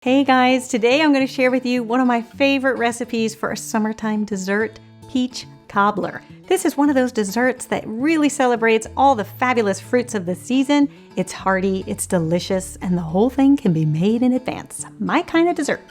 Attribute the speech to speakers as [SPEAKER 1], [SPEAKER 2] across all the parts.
[SPEAKER 1] Hey guys, today I'm going to share with you one of my favorite recipes for a summertime dessert, peach cobbler. This is one of those desserts that really celebrates all the fabulous fruits of the season. It's hearty, it's delicious, and the whole thing can be made in advance. My kind of dessert.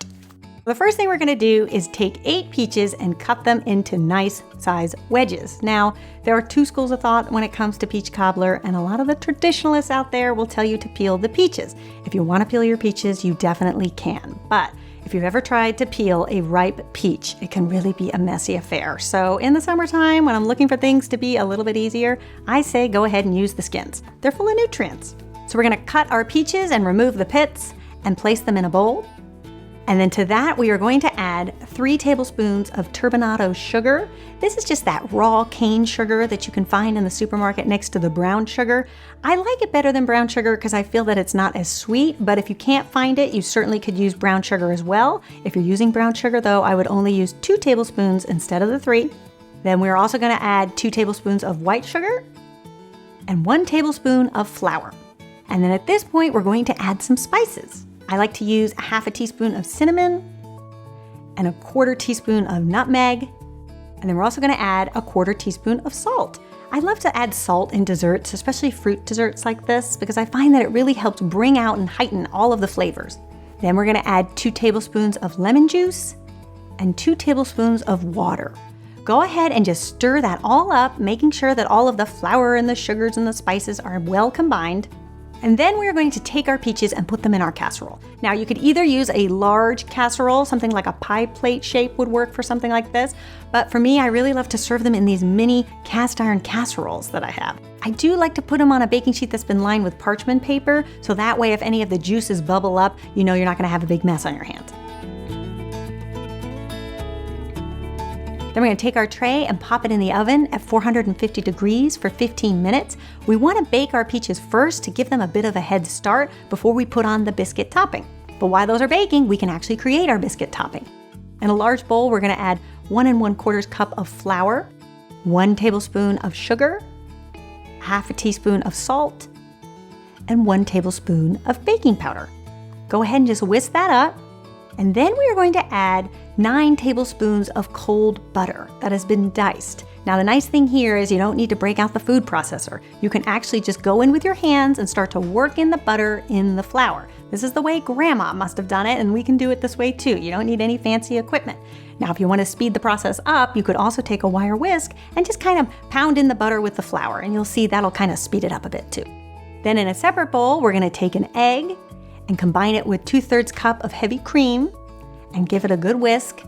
[SPEAKER 1] The first thing we're going to do is take 8 peaches and cut them into nice size wedges. Now, there are 2 schools of thought when it comes to peach cobbler, and a lot of the traditionalists out there will tell you to peel the peaches. If you want to peel your peaches, you definitely can. But if you've ever tried to peel a ripe peach, it can really be a messy affair. So in the summertime, when I'm looking for things to be a little bit easier, I say go ahead and use the skins. They're full of nutrients. So we're going to cut our peaches and remove the pits and place them in a bowl. And then to that, we are going to add 3 tablespoons of turbinado sugar. This is just that raw cane sugar that you can find in the supermarket next to the brown sugar. I like it better than brown sugar because I feel that it's not as sweet, but if you can't find it, you certainly could use brown sugar as well. If you're using brown sugar though, I would only use 2 tablespoons instead of the 3. Then we're also going to add 2 tablespoons of white sugar and 1 tablespoon of flour. And then at this point, we're going to add some spices. I like to use a half a teaspoon of cinnamon and a 1/4 teaspoon of nutmeg. And then we're also going to add a 1/4 teaspoon of salt. I love to add salt in desserts, especially fruit desserts like this, because I find that it really helps bring out and heighten all of the flavors. Then we're going to add 2 tablespoons of lemon juice and 2 tablespoons of water. Go ahead and just stir that all up, making sure that all of the flour and the sugars and the spices are well combined. And then we're going to take our peaches and put them in our casserole. Now you could either use a large casserole, something like a pie plate shape would work for something like this. But for me, I really love to serve them in these mini cast iron casseroles that I have. I do like to put them on a baking sheet that's been lined with parchment paper, so that way if any of the juices bubble up, you know you're not gonna have a big mess on your hands. Then we're going to take our tray and pop it in the oven at 450 degrees for 15 minutes. We want to bake our peaches first to give them a bit of a head start before we put on the biscuit topping. But while those are baking, we can actually create our biscuit topping. In a large bowl, we're going to add 1 1/4 cup of flour, 1 tablespoon of sugar, half a teaspoon of salt, and 1 tablespoon of baking powder. Go ahead and just whisk that up. And then we are going to add 9 tablespoons of cold butter that has been diced. Now the nice thing here is you don't need to break out the food processor. You can actually just go in with your hands and start to work in the butter in the flour. This is the way Grandma must have done it, and we can do it this way too. You don't need any fancy equipment. Now if you want to speed the process up, you could also take a wire whisk and just kind of pound in the butter with the flour, and you'll see that'll kind of speed it up a bit too. Then in a separate bowl, we're going to take an egg and combine it with 2/3 cup of heavy cream and give it a good whisk.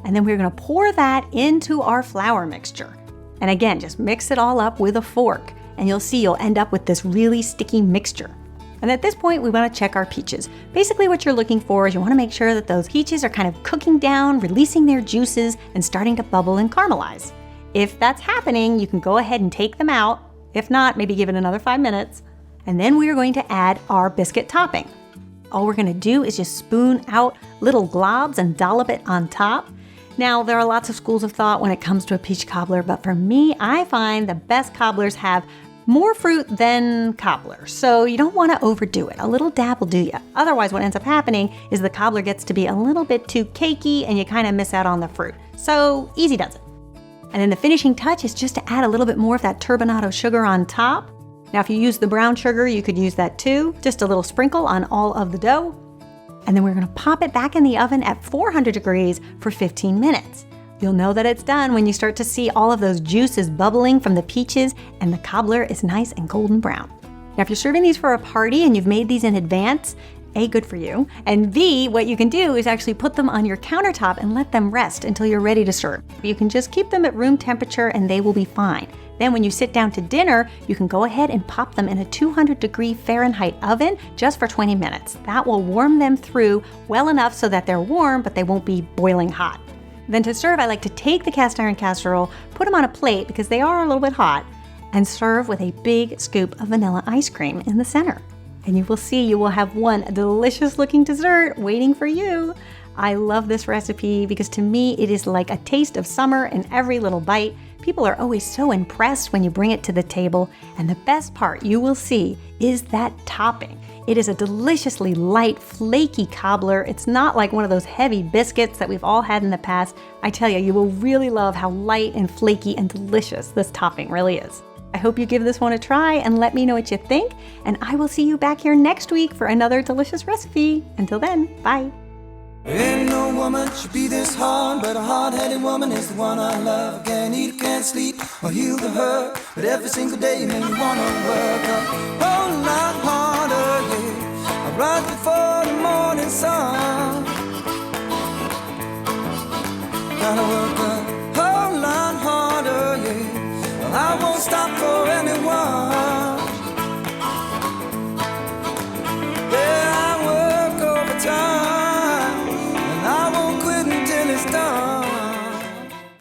[SPEAKER 1] And then we're going to pour that into our flour mixture. And again, just mix it all up with a fork, and you'll see you'll end up with this really sticky mixture. And at this point, we want to check our peaches. Basically what you're looking for is you want to make sure that those peaches are kind of cooking down, releasing their juices, and starting to bubble and caramelize. If that's happening, you can go ahead and take them out. If not, maybe give it another 5 minutes. And then we are going to add our biscuit topping. All we're going to do is just spoon out little globs and dollop it on top. Now, there are lots of schools of thought when it comes to a peach cobbler, but for me, I find the best cobblers have more fruit than cobblers. So you don't want to overdo it. A little dab will do ya. Otherwise, what ends up happening is the cobbler gets to be a little bit too cakey and you kind of miss out on the fruit. So easy does it. And then the finishing touch is just to add a little bit more of that turbinado sugar on top. Now, if you use the brown sugar, you could use that too. Just a little sprinkle on all of the dough. And then we're going to pop it back in the oven at 400 degrees for 15 minutes. You'll know that it's done when you start to see all of those juices bubbling from the peaches and the cobbler is nice and golden brown. Now, if you're serving these for a party and you've made these in advance, A, good for you, and B, what you can do is actually put them on your countertop and let them rest until you're ready to serve. You can just keep them at room temperature and they will be fine. Then when you sit down to dinner, you can go ahead and pop them in a 200-degree Fahrenheit oven just for 20 minutes. That will warm them through well enough so that they're warm, but they won't be boiling hot. Then to serve, I like to take the cast iron casserole, put them on a plate because they are a little bit hot, and serve with a big scoop of vanilla ice cream in the center. And you will see you will have one delicious looking dessert waiting for you. I love this recipe because to me, it is like a taste of summer in every little bite. People are always so impressed when you bring it to the table, and the best part you will see is that topping. It is a deliciously light, flaky cobbler. It's not like one of those heavy biscuits that we've all had in the past. I tell you, you will really love how light and flaky and delicious this topping really is. I hope you give this one a try and let me know what you think, and I will see you back here next week for another delicious recipe. Until then, bye.
[SPEAKER 2] Ain't no woman should be this hard, but a hard-headed woman is the one I love. Can't eat, can't sleep, or heal the hurt, but every single day you make me wanna work a whole lot harder, yeah. I rise before the morning sun. Gotta work a whole lot harder, yeah. Well, I won't stop forever.